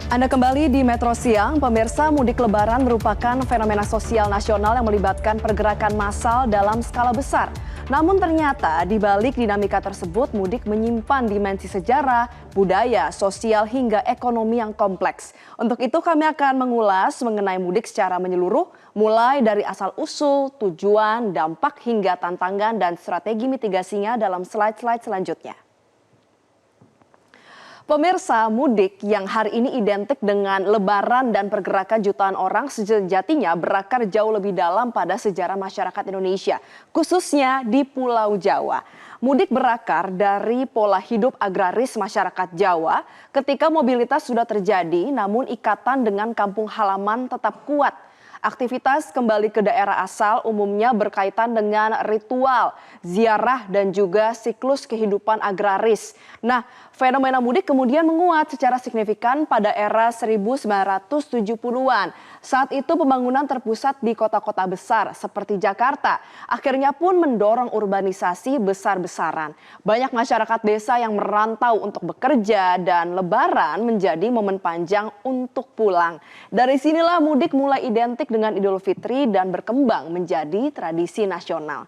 Anda kembali di Metro Siang, pemirsa. Mudik Lebaran merupakan fenomena sosial nasional yang melibatkan pergerakan massal dalam skala besar. Namun ternyata di balik dinamika tersebut, mudik menyimpan dimensi sejarah, budaya, sosial hingga ekonomi yang kompleks. Untuk itu kami akan mengulas mengenai mudik secara menyeluruh, mulai dari asal-usul, tujuan, dampak hingga tantangan dan strategi mitigasinya dalam slide-slide selanjutnya. Pemirsa, mudik yang hari ini identik dengan lebaran dan pergerakan jutaan orang sejatinya berakar jauh lebih dalam pada sejarah masyarakat Indonesia, khususnya di Pulau Jawa. Mudik berakar dari pola hidup agraris masyarakat Jawa ketika mobilitas sudah terjadi namun ikatan dengan kampung halaman tetap kuat. Aktivitas kembali ke daerah asal umumnya berkaitan dengan ritual, ziarah dan juga siklus kehidupan agraris. Nah, fenomena mudik kemudian menguat secara signifikan pada era 1970-an. Saat itu pembangunan terpusat di kota-kota besar seperti Jakarta. Akhirnya pun mendorong urbanisasi besar-besaran. Banyak masyarakat desa yang merantau untuk bekerja dan lebaran menjadi momen panjang untuk pulang. Dari sinilah mudik mulai identik dengan Idul Fitri dan berkembang menjadi tradisi nasional.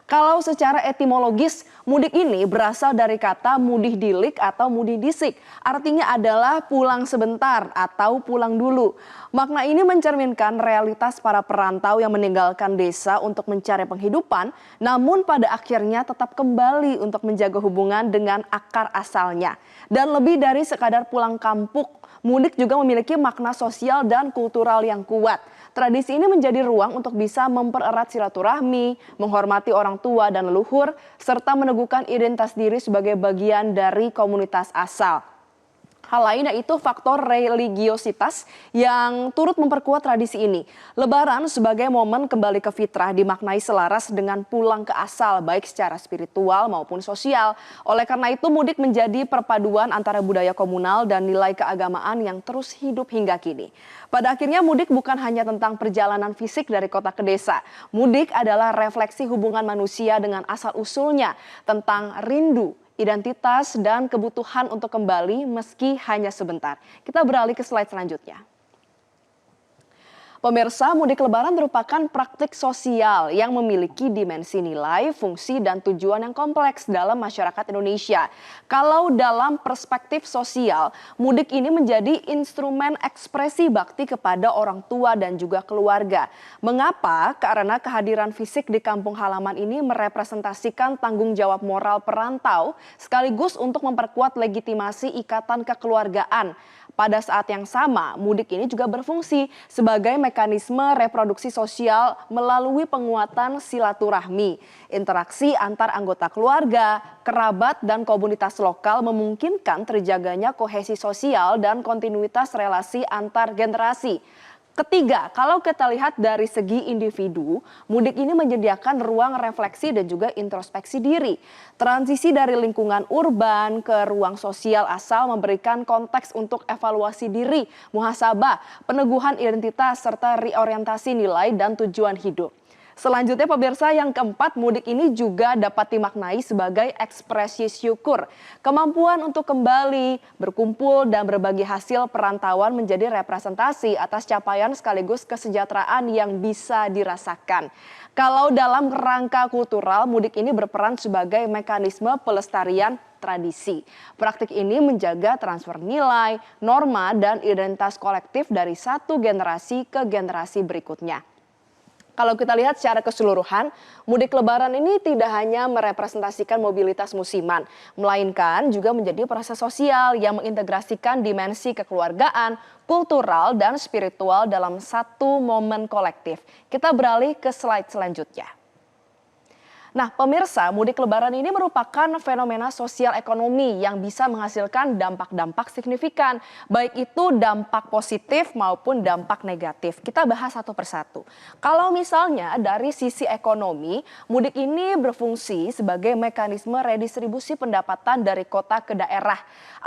Kalau secara etimologis, mudik ini berasal dari kata mudih dilik atau mudih disik. Artinya adalah pulang sebentar atau pulang dulu. Makna ini mencerminkan realitas para perantau yang meninggalkan desa untuk mencari penghidupan, namun pada akhirnya tetap kembali untuk menjaga hubungan dengan akar asalnya. Dan lebih dari sekadar pulang kampung, mudik juga memiliki makna sosial dan kultural yang kuat. Tradisi ini menjadi ruang untuk bisa mempererat silaturahmi, menghormati orang tua dan leluhur, serta meneguhkan identitas diri sebagai bagian dari komunitas asal. Hal lain yaitu faktor religiositas yang turut memperkuat tradisi ini. Lebaran sebagai momen kembali ke fitrah dimaknai selaras dengan pulang ke asal baik secara spiritual maupun sosial. Oleh karena itu mudik menjadi perpaduan antara budaya komunal dan nilai keagamaan yang terus hidup hingga kini. Pada akhirnya mudik bukan hanya tentang perjalanan fisik dari kota ke desa. Mudik adalah refleksi hubungan manusia dengan asal-usulnya tentang rindu, identitas dan kebutuhan untuk kembali meski hanya sebentar. Kita beralih ke slide selanjutnya. Pemirsa, mudik lebaran merupakan praktik sosial yang memiliki dimensi nilai, fungsi, dan tujuan yang kompleks dalam masyarakat Indonesia. Kalau dalam perspektif sosial, mudik ini menjadi instrumen ekspresi bakti kepada orang tua dan juga keluarga. Mengapa? Karena kehadiran fisik di kampung halaman ini merepresentasikan tanggung jawab moral perantau, sekaligus untuk memperkuat legitimasi ikatan kekeluargaan. Pada saat yang sama, mudik ini juga berfungsi sebagai mekanisme reproduksi sosial melalui penguatan silaturahmi. Interaksi antar anggota keluarga, kerabat, dan komunitas lokal memungkinkan terjaganya kohesi sosial dan kontinuitas relasi antar generasi. Ketiga, kalau kita lihat dari segi individu, mudik ini menyediakan ruang refleksi dan juga introspeksi diri. Transisi dari lingkungan urban ke ruang sosial asal memberikan konteks untuk evaluasi diri, muhasabah, peneguhan identitas, serta reorientasi nilai dan tujuan hidup. Selanjutnya pemirsa, yang keempat, mudik ini juga dapat dimaknai sebagai ekspresi syukur. Kemampuan untuk kembali, berkumpul, dan berbagi hasil perantauan menjadi representasi atas capaian sekaligus kesejahteraan yang bisa dirasakan. Kalau dalam rangka kultural, mudik ini berperan sebagai mekanisme pelestarian tradisi. Praktik ini menjaga transfer nilai, norma, dan identitas kolektif dari satu generasi ke generasi berikutnya. Kalau kita lihat secara keseluruhan, mudik lebaran ini tidak hanya merepresentasikan mobilitas musiman, melainkan juga menjadi proses sosial yang mengintegrasikan dimensi kekeluargaan, kultural, dan spiritual dalam satu momen kolektif. Kita beralih ke slide selanjutnya. Nah, pemirsa, mudik lebaran ini merupakan fenomena sosial ekonomi yang bisa menghasilkan dampak-dampak signifikan, baik itu dampak positif maupun dampak negatif. Kita bahas satu persatu. Kalau misalnya dari sisi ekonomi, mudik ini berfungsi sebagai mekanisme redistribusi pendapatan dari kota ke daerah.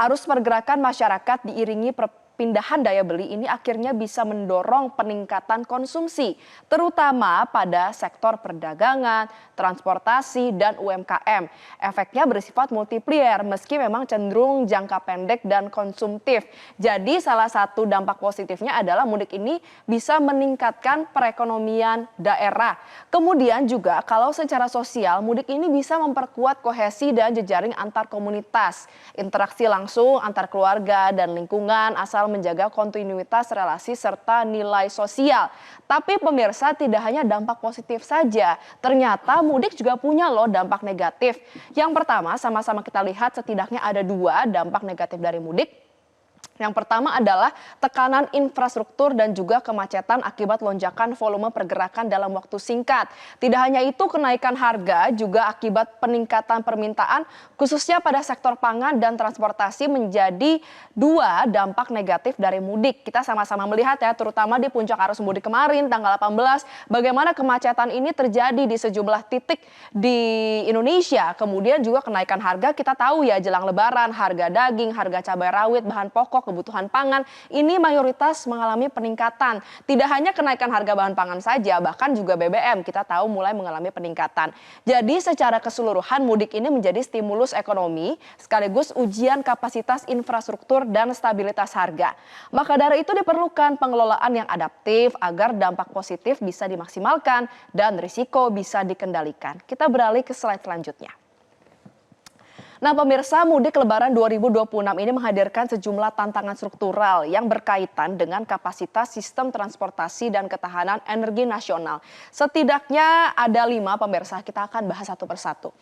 Arus pergerakan masyarakat diiringi perpindahan daya beli ini akhirnya bisa mendorong peningkatan konsumsi, terutama pada sektor perdagangan, transportasi, dan UMKM. Efeknya bersifat multiplier meski memang cenderung jangka pendek dan konsumtif. Jadi salah satu dampak positifnya adalah mudik ini bisa meningkatkan perekonomian daerah. Kemudian juga kalau secara sosial, mudik ini bisa memperkuat kohesi dan jejaring antar komunitas. Interaksi langsung antar keluarga dan lingkungan asal menjaga kontinuitas relasi serta nilai sosial. Tapi pemirsa, tidak hanya dampak positif saja, ternyata mudik juga punya loh dampak negatif. Yang pertama, sama-sama kita lihat setidaknya ada 2 dampak negatif dari mudik. Yang pertama adalah tekanan infrastruktur dan juga kemacetan akibat lonjakan volume pergerakan dalam waktu singkat. Tidak hanya itu, kenaikan harga juga akibat peningkatan permintaan khususnya pada sektor pangan dan transportasi menjadi 2 dampak negatif dari mudik. Kita sama-sama melihat ya, terutama di puncak arus mudik kemarin tanggal 18, bagaimana kemacetan ini terjadi di sejumlah titik di Indonesia. Kemudian juga kenaikan harga, kita tahu ya, jelang lebaran harga daging, harga cabai rawit, bahan pokok, kebutuhan pangan ini mayoritas mengalami peningkatan. Tidak hanya kenaikan harga bahan pangan saja, bahkan juga BBM kita tahu mulai mengalami peningkatan. Jadi secara keseluruhan mudik ini menjadi stimulus ekonomi sekaligus ujian kapasitas infrastruktur dan stabilitas harga. Maka dari itu diperlukan pengelolaan yang adaptif agar dampak positif bisa dimaksimalkan dan risiko bisa dikendalikan. Kita beralih ke slide selanjutnya. Nah pemirsa, mudik lebaran 2026 ini menghadirkan sejumlah tantangan struktural yang berkaitan dengan kapasitas sistem transportasi dan ketahanan energi nasional. Setidaknya ada 5 pemirsa, kita akan bahas satu persatu.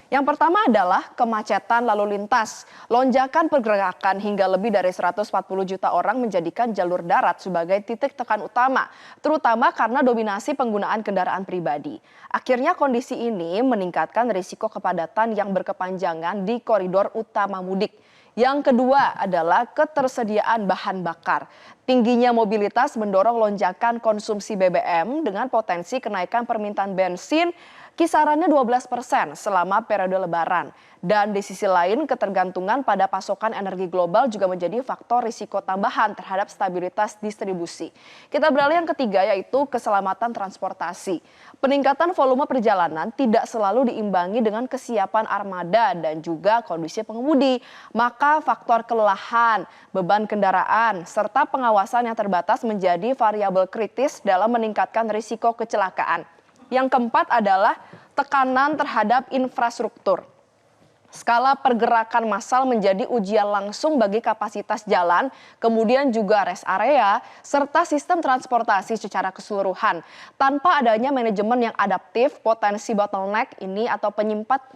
Yang pertama adalah kemacetan lalu lintas. Lonjakan pergerakan hingga lebih dari 140 juta orang menjadikan jalur darat sebagai titik tekan utama, terutama karena dominasi penggunaan kendaraan pribadi. Akhirnya kondisi ini meningkatkan risiko kepadatan yang berkepanjangan di koridor utama mudik. Yang kedua adalah ketersediaan bahan bakar. Tingginya mobilitas mendorong lonjakan konsumsi BBM dengan potensi kenaikan permintaan bensin kisarannya 12% selama periode lebaran. Dan di sisi lain, ketergantungan pada pasokan energi global juga menjadi faktor risiko tambahan terhadap stabilitas distribusi. Kita beralih yang ketiga, yaitu keselamatan transportasi. Peningkatan volume perjalanan tidak selalu diimbangi dengan kesiapan armada dan juga kondisi pengemudi. Maka faktor kelelahan, beban kendaraan, serta pengawasan yang terbatas menjadi variabel kritis dalam meningkatkan risiko kecelakaan. Yang keempat adalah tekanan terhadap infrastruktur. Skala pergerakan massal menjadi ujian langsung bagi kapasitas jalan, kemudian juga rest area, serta sistem transportasi secara keseluruhan. Tanpa adanya manajemen yang adaptif, potensi bottleneck ini atau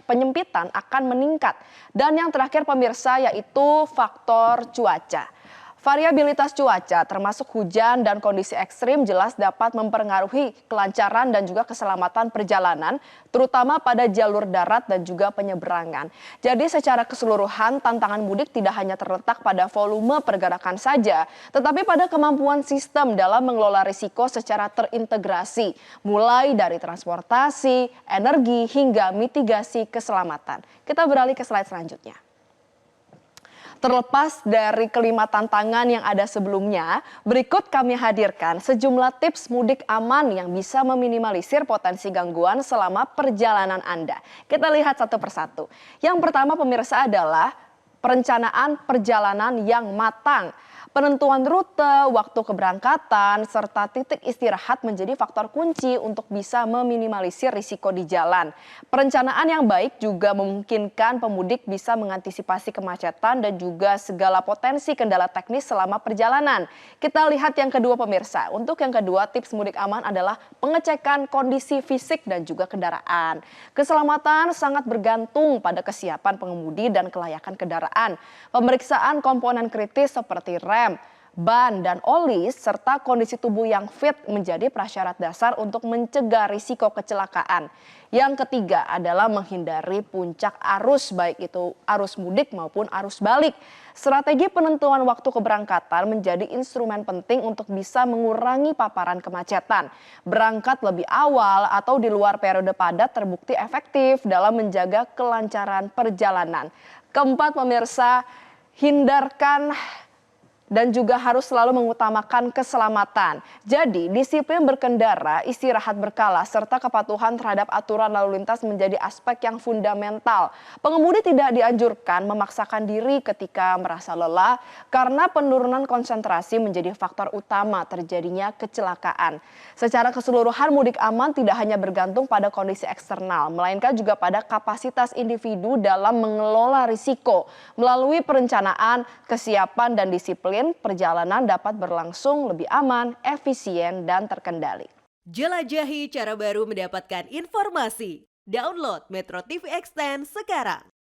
penyempitan akan meningkat. Dan yang terakhir pemirsa, yaitu faktor cuaca. Variabilitas cuaca termasuk hujan dan kondisi ekstrim jelas dapat mempengaruhi kelancaran dan juga keselamatan perjalanan, terutama pada jalur darat dan juga penyeberangan. Jadi secara keseluruhan tantangan mudik tidak hanya terletak pada volume pergerakan saja, tetapi pada kemampuan sistem dalam mengelola risiko secara terintegrasi, mulai dari transportasi, energi, hingga mitigasi keselamatan. Kita beralih ke slide selanjutnya. Terlepas dari kelima tantangan yang ada sebelumnya, berikut kami hadirkan sejumlah tips mudik aman yang bisa meminimalisir potensi gangguan selama perjalanan Anda. Kita lihat satu persatu. Yang pertama pemirsa adalah perencanaan perjalanan yang matang. Penentuan rute, waktu keberangkatan, serta titik istirahat menjadi faktor kunci untuk bisa meminimalisir risiko di jalan. Perencanaan yang baik juga memungkinkan pemudik bisa mengantisipasi kemacetan dan juga segala potensi kendala teknis selama perjalanan. Kita lihat yang kedua pemirsa. Untuk yang kedua, tips mudik aman adalah pengecekan kondisi fisik dan juga kendaraan. Keselamatan sangat bergantung pada kesiapan pengemudi dan kelayakan kendaraan. Pemeriksaan komponen kritis seperti rem, ban, dan oli, serta kondisi tubuh yang fit menjadi prasyarat dasar untuk mencegah risiko kecelakaan. Yang ketiga adalah menghindari puncak arus, baik itu arus mudik maupun arus balik. Strategi penentuan waktu keberangkatan menjadi instrumen penting untuk bisa mengurangi paparan kemacetan. Berangkat lebih awal atau di luar periode padat terbukti efektif dalam menjaga kelancaran perjalanan. Keempat pemirsa, hindarkan dan juga harus selalu mengutamakan keselamatan. Jadi, disiplin berkendara, istirahat berkala, serta kepatuhan terhadap aturan lalu lintas menjadi aspek yang fundamental. Pengemudi tidak dianjurkan memaksakan diri ketika merasa lelah karena penurunan konsentrasi menjadi faktor utama terjadinya kecelakaan. Secara keseluruhan, mudik aman tidak hanya bergantung pada kondisi eksternal, melainkan juga pada kapasitas individu dalam mengelola risiko. Melalui perencanaan, kesiapan, dan disiplin, perjalanan dapat berlangsung lebih aman, efisien, dan terkendali. Jelajahi cara baru mendapatkan informasi. Download Metro TV Extend sekarang.